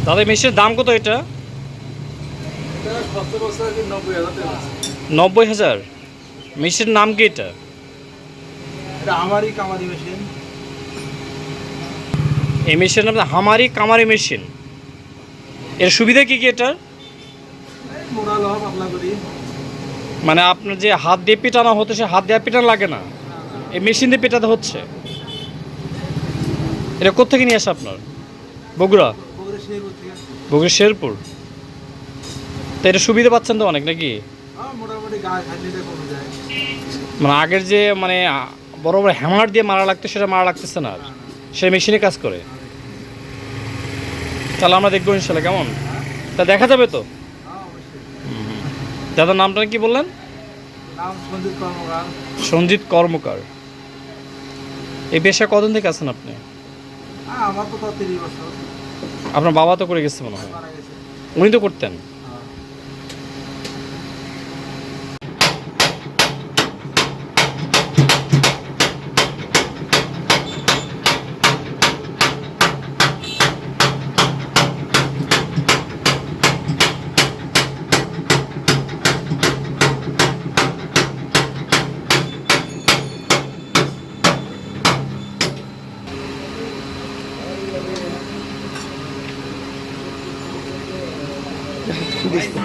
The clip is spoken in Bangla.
দাদা মেশিনের দাম কত এটা? 90,000। মেশিনের নাম কি এটা? আমারই কামারি মেশিন। এই মেশিনের নাম হামারি কামারি মেশিন। এর সুবিধা কি কি এটার? মোড়াল হওয়া পাতলা করি। মানে আপনার যে হাত দিয়ে পিটানো হতো সে হাত দিয়ে পিটানো লাগে না, এই মেশিন দিয়ে পেটাতে হচ্ছে। এটা কোত্থেকে নিয়ে আসে আপনার? বগুড়া? বগুড়া শেরপুর। তো এটা সুবিধা পাচ্ছেন তো অনেক নাকি? মোটামুটি গায়ে খাটনিটা কমে যায়। মানে আগের যে মানে বড় বড় হ্যামার দিয়ে মারা লাগতো সেটা মারা লাগতেছে না আর, সে মেশিনে কাজ করে। তাহলে আমরা দেখবো ইনশাল্লাহ, কেমন তা দেখা যাবে তো? দাদার নামটা কি বললেন? নাম সঞ্জিত কর্মকার। সঞ্জিত কর্মকার। এই পেশা কতদিন থেকে আছেন আপনি? আমার তো 30 বছর। আপনার বাবা তো করে গেছে মনে হয়, মারা গেছে। উনি তো করতেন। বুঝতে